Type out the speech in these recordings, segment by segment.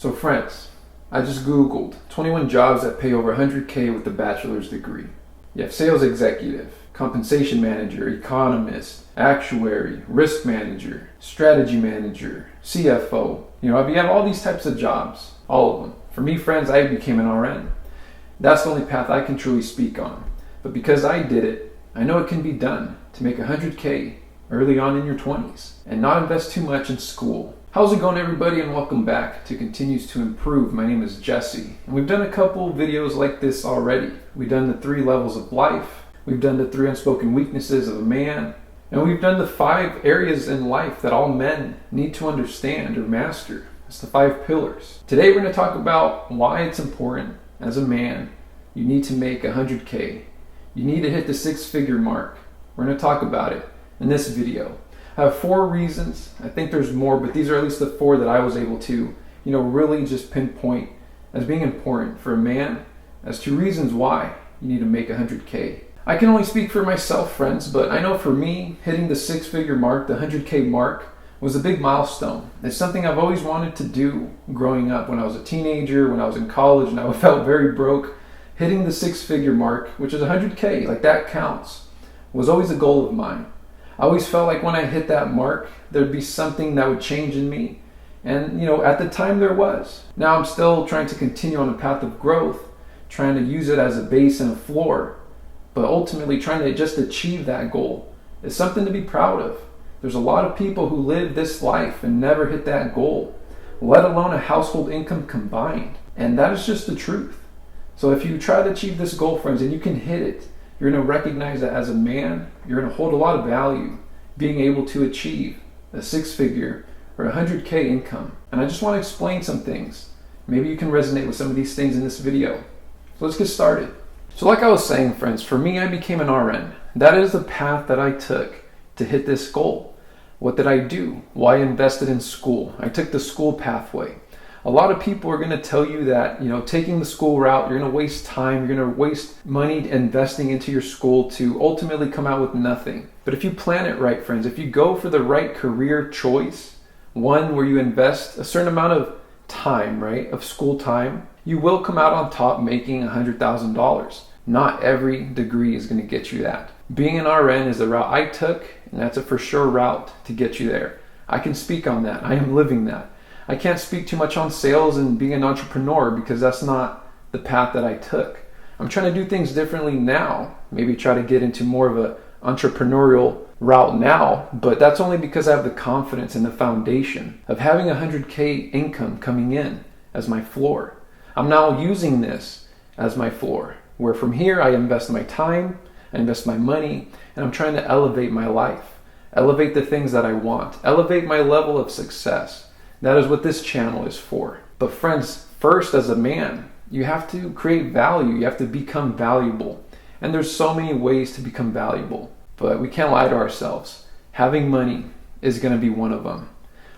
So friends, I just Googled 21 jobs that pay over 100K with a bachelor's degree. You have sales executive, compensation manager, economist, actuary, risk manager, strategy manager, CFO. You have all these types of jobs, all of them. For me, friends, I became an RN. That's the only path I can truly speak on. But because I did it, I know it can be done to make 100K early on in your 20s and not invest too much in school. How's it going, everybody, and welcome back to Continues to Improve. My name is Jesse, and we've done a couple videos like this already. We've done the 3 levels of life, we've done the 3 unspoken weaknesses of a man, and we've done the 5 areas in life that all men need to understand or master. It's the 5 pillars. Today we're going to talk about why it's important as a man. You need to make 100K. You need to hit the 6-figure mark. We're going to talk about it in this video. I have 4 reasons. I think there's more, but these are at least the 4 that I was able to, really just pinpoint as being important for a man as to reasons why you need to make 100K. I can only speak for myself, friends, but I know for me, hitting the 6-figure mark, the 100K mark, was a big milestone. It's something I've always wanted to do growing up. When I was a teenager, when I was in college, and I felt very broke, hitting the 6-figure mark, which is 100K, like that counts, was always a goal of mine. I always felt like when I hit that mark, there'd be something that would change in me. And, at the time there was. Now I'm still trying to continue on a path of growth, trying to use it as a base and a floor, but ultimately trying to just achieve that goal is something to be proud of. There's a lot of people who live this life and never hit that goal, let alone a household income combined. And that is just the truth. So if you try to achieve this goal, friends, and you can hit it, you're going to recognize that as a man, you're going to hold a lot of value being able to achieve a 6-figure or 100K income. And I just want to explain some things. Maybe you can resonate with some of these things in this video. So let's get started. So like I was saying, friends, for me, I became an RN. That is the path that I took to hit this goal. What did I do? Well, I invested in school. I took the school pathway. A lot of people are going to tell you that, taking the school route, you're going to waste time, you're going to waste money investing into your school to ultimately come out with nothing. But if you plan it right, friends, if you go for the right career choice, one where you invest a certain amount of time, right, of school time, you will come out on top making $100,000. Not every degree is going to get you that. Being an RN is the route I took, and that's a for sure route to get you there. I can speak on that. I am living that. I can't speak too much on sales and being an entrepreneur because that's not the path that I took. I'm trying to do things differently now, maybe try to get into more of an entrepreneurial route now, but that's only because I have the confidence and the foundation of having 100K income coming in as my floor. I'm now using this as my floor, where from here I invest my time, I invest my money, and I'm trying to elevate my life, elevate the things that I want, elevate my level of success. That is what this channel is for. But friends, first as a man, you have to create value. You have to become valuable. And there's so many ways to become valuable. But we can't lie to ourselves. Having money is going to be one of them.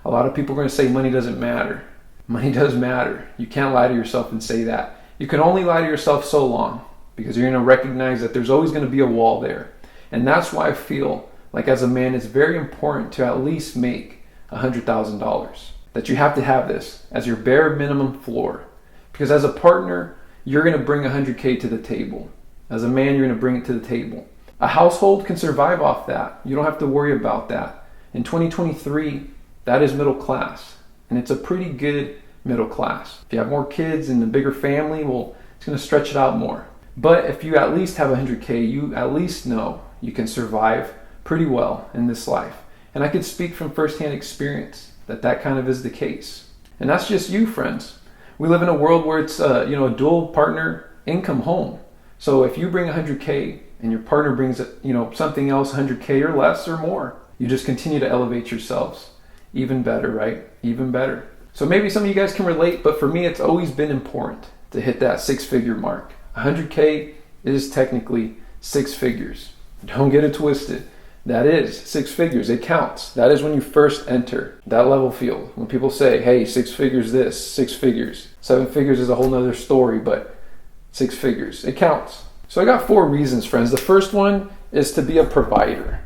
A lot of people are going to say money doesn't matter. Money does matter. You can't lie to yourself and say that. You can only lie to yourself so long because you're going to recognize that there's always going to be a wall there. And that's why I feel like as a man, it's very important to at least make $100,000. That you have to have this as your bare minimum floor. Because as a partner, you're going to bring 100K to the table. As a man, you're going to bring it to the table. A household can survive off that. You don't have to worry about that. In 2023, that is middle class. And it's a pretty good middle class. If you have more kids and a bigger family, well, it's going to stretch it out more. But if you at least have 100K, you at least know you can survive pretty well in this life. And I can speak from firsthand experience that kind of is the case. And that's just you, friends. We live in a world where it's a dual partner income home. So if you bring 100K and your partner brings something else 100K or less or more, you just continue to elevate yourselves. Even better, right? Even better. So maybe some of you guys can relate, but for me it's always been important to hit that 6-figure mark. 100K is technically 6 figures. Don't get it twisted. That is 6 figures. It counts. That is when you first enter that level field. When people say, hey, 6 figures this, 6 figures. 7 figures is a whole nother story, but 6 figures. It counts. So I got 4 reasons, friends. The first one is to be a provider.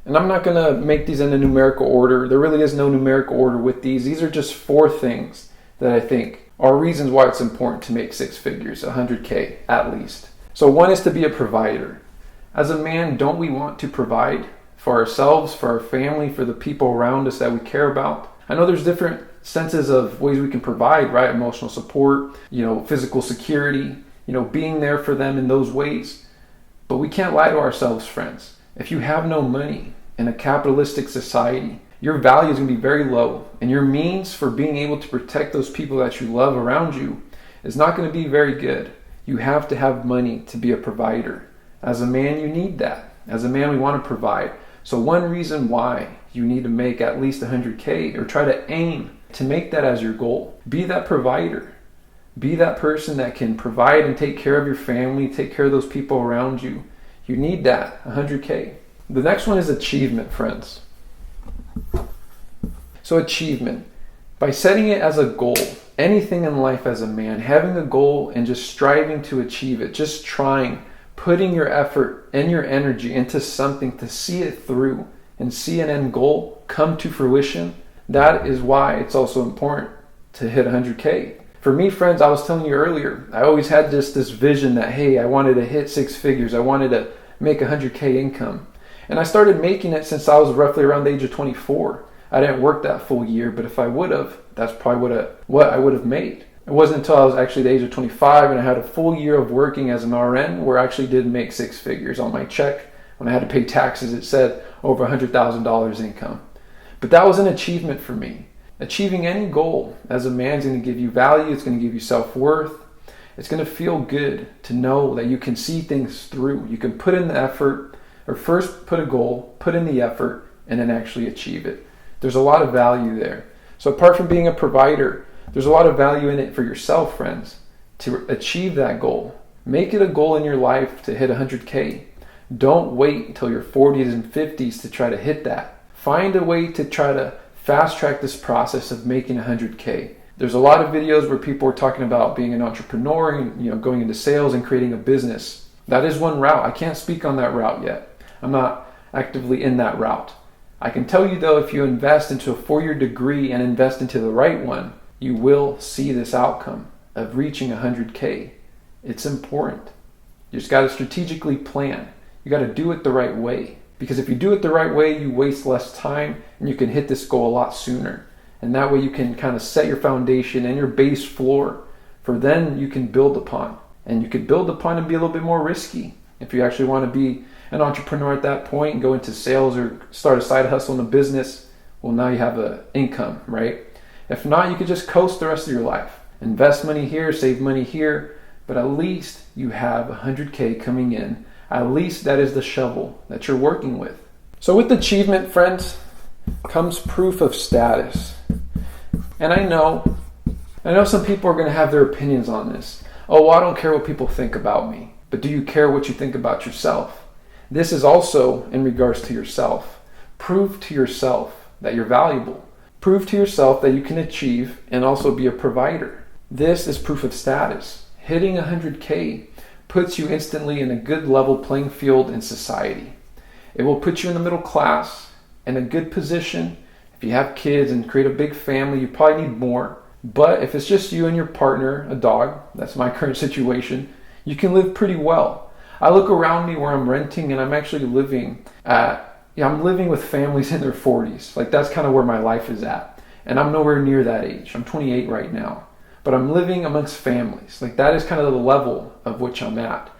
And I'm not going to make these in a numerical order. There really is no numerical order with these. These are just 4 things that I think are reasons why it's important to make six figures, 100K at least. So one is to be a provider. As a man, don't we want to provide for ourselves, for our family, for the people around us that we care about? I know there's different senses of ways we can provide, right? Emotional support, physical security, being there for them in those ways. But we can't lie to ourselves, friends. If you have no money in a capitalistic society, your value is going to be very low, and your means for being able to protect those people that you love around you is not going to be very good. You have to have money to be a provider. As a man, you need that. As a man, we want to provide. So one reason why you need to make at least 100K, or try to aim to make that as your goal. Be that provider. Be that person that can provide and take care of your family, take care of those people around you. You need that, 100K. The next one is achievement, friends. So achievement. By setting it as a goal, anything in life as a man, having a goal and just striving to achieve it, just trying, putting your effort and your energy into something to see it through and see an end goal come to fruition, that is why it's also important to hit 100K. For me, friends, I was telling you earlier, I always had this vision that, hey, I wanted to hit six figures. I wanted to make 100K income. And I started making it since I was roughly around the age of 24. I didn't work that full year, but if I would have, that's probably what I would have made. It wasn't until I was actually the age of 25 and I had a full year of working as an RN where I actually did make six figures on my check. When I had to pay taxes, it said over $100,000 income. But that was an achievement for me. Achieving any goal as a man is going to give you value. It's going to give you self-worth. It's going to feel good to know that you can see things through. You can put in the effort, or first put a goal, put in the effort, and then actually achieve it. There's a lot of value there. So apart from being a provider, there's a lot of value in it for yourself, friends, to achieve that goal. Make it a goal in your life to hit 100K. Don't wait until your 40s and 50s to try to hit that. Find a way to try to fast track this process of making 100K. There's a lot of videos where people are talking about being an entrepreneur and going into sales and creating a business. That is one route. I can't speak on that route yet. I'm not actively in that route. I can tell you though, if you invest into a 4-year degree and invest into the right one, you will see this outcome of reaching 100K. It's important. You just got to strategically plan. You got to do it the right way. Because if you do it the right way, you waste less time and you can hit this goal a lot sooner. And that way you can kind of set your foundation and your base floor for then you can build upon. And you can build upon and be a little bit more risky. If you actually want to be an entrepreneur at that point and go into sales or start a side hustle in a business, well, now you have an income, right? If not, you could just coast the rest of your life. Invest money here, save money here, but at least you have 100K coming in. At least that is the shovel that you're working with. So with achievement, friends, comes proof of status. And I know some people are going to have their opinions on this. Oh, well, I don't care what people think about me. But do you care what you think about yourself? This is also in regards to yourself. Prove to yourself that you're valuable. Prove to yourself that you can achieve and also be a provider. This is proof of status. Hitting 100K puts you instantly in a good level playing field in society. It will put you in the middle class, in a good position. If you have kids and create a big family, you probably need more. But if it's just you and your partner, a dog, that's my current situation, you can live pretty well. I look around me where I'm renting and I'm actually living I'm living with families in their 40s. Like that's kind of where my life is at. And I'm nowhere near that age. I'm 28 right now. But I'm living amongst families. Like that is kind of the level of which I'm at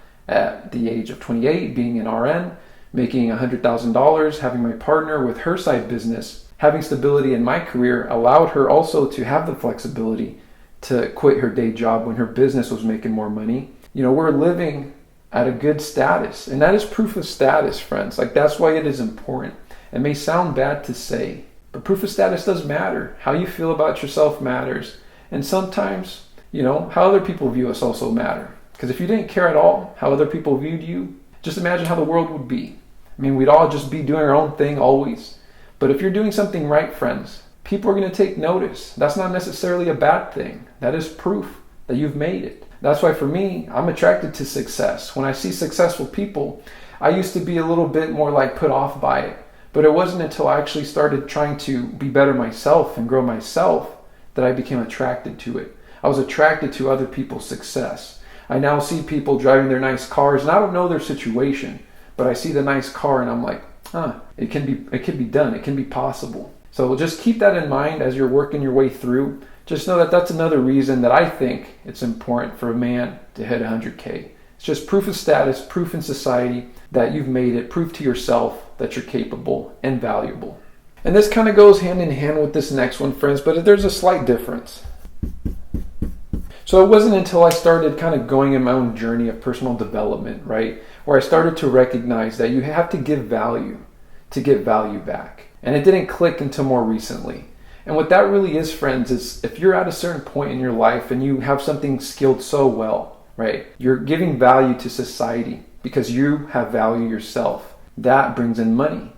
the age of 28, being an RN, making $100,000, having my partner with her side business, having stability in my career allowed her also to have the flexibility to quit her day job when her business was making more money. We're living at a good status, and that is proof of status, friends. Like that's why it is important. It may sound bad to say, but proof of status does matter. How you feel about yourself matters. And sometimes, how other people view us also matter. Because if you didn't care at all how other people viewed you, just imagine how the world would be. I mean, we'd all just be doing our own thing always. But if you're doing something right, friends, people are going to take notice. That's not necessarily a bad thing. That is proof that you've made it. That's why for me, I'm attracted to success. When I see successful people, I used to be a little bit more like put off by it. But it wasn't until I actually started trying to be better myself and grow myself that I became attracted to it. I was attracted to other people's success. I now see people driving their nice cars, and I don't know their situation, but I see the nice car and I'm like, it can be done. It can be possible. So just keep that in mind as you're working your way through. Just know that that's another reason that I think it's important for a man to hit 100K. It's just proof of status, proof in society that you've made it, proof to yourself that you're capable and valuable. And this kind of goes hand in hand with this next one, friends, but there's a slight difference. So it wasn't until I started kind of going in my own journey of personal development, right, where I started to recognize that you have to give value to get value back. And it didn't click until more recently. And what that really is, friends, is if you're at a certain point in your life and you have something skilled so well, right, you're giving value to society because you have value yourself. That brings in money.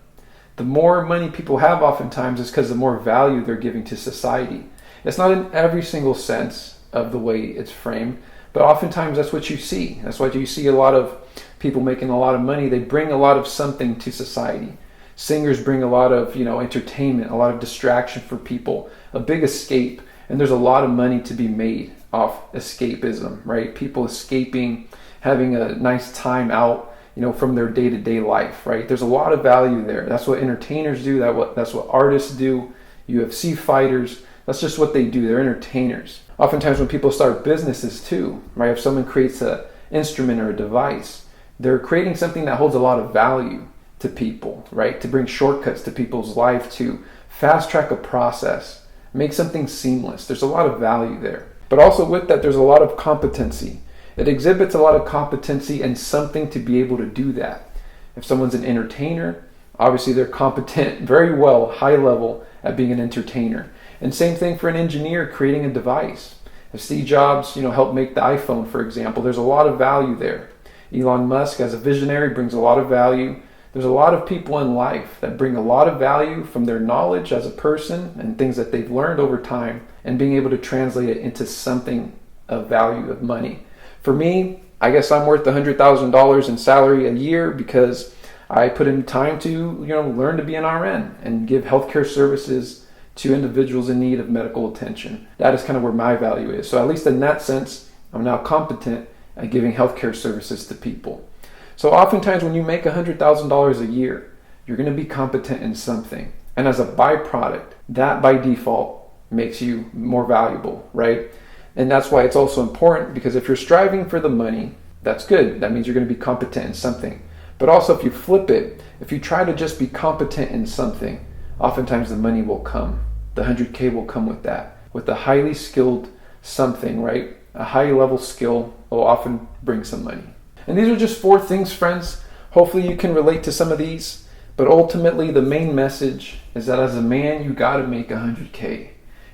The more money people have oftentimes is because the more value they're giving to society. It's not in every single sense of the way it's framed, but oftentimes that's what you see. That's why you see a lot of people making a lot of money. They bring a lot of something to society. Singers bring a lot of, entertainment, a lot of distraction for people, a big escape, and there's a lot of money to be made off escapism, right? People escaping, having a nice time out, from their day-to-day life, right? There's a lot of value there. That's what entertainers do. That's what artists do. UFC fighters, that's just what they do. They're entertainers. Oftentimes when people start businesses too, right? If someone creates an instrument or a device, they're creating something that holds a lot of value to people, right? To bring shortcuts to people's life, to fast track a process, make something seamless. There's a lot of value there. But also with that, there's a lot of competency. It exhibits a lot of competency and something to be able to do that. If someone's an entertainer, obviously they're competent, very well, high level at being an entertainer. And same thing for an engineer creating a device. If Steve Jobs, helped make the iPhone, for example, there's a lot of value there. Elon Musk, as a visionary, brings a lot of value. There's a lot of people in life that bring a lot of value from their knowledge as a person and things that they've learned over time and being able to translate it into something of value, of money. For me, I guess I'm worth $100,000 in salary a year because I put in time to, learn to be an RN and give healthcare services to individuals in need of medical attention. That is kind of where my value is. So at least in that sense, I'm now competent at giving healthcare services to people. So oftentimes when you make $100,000 a year, you're going to be competent in something. And as a byproduct, that by default makes you more valuable, right? And that's why it's also important, because if you're striving for the money, that's good. That means you're going to be competent in something. But also if you flip it, if you try to just be competent in something, oftentimes the money will come. The 100K will come with that. With a highly skilled something, right? A high level skill will often bring some money. And these are just 4 things, friends. Hopefully you can relate to some of these. But ultimately the main message is that as a man, you got to make 100K.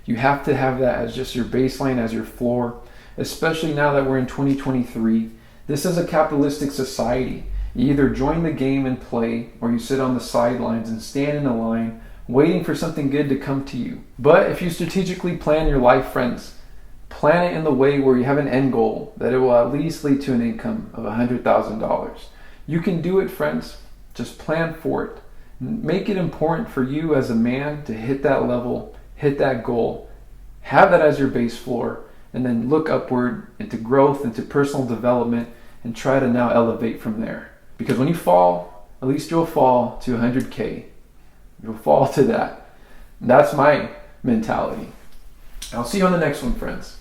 You have to have that as just your baseline, as your floor, especially now that we're in 2023. This is a capitalistic society. You either join the game and play, or you sit on the sidelines and stand in a line waiting for something good to come to you. But if you strategically plan your life, friends, plan it in the way where you have an end goal that it will at least lead to an income of $100,000. You can do it, friends. Just plan for it. Make it important for you as a man to hit that level, hit that goal, have that as your base floor, and then look upward into growth, into personal development, and try to now elevate from there. Because when you fall, at least you'll fall to 100K. You'll fall to that. That's my mentality. I'll see you on the next one, friends.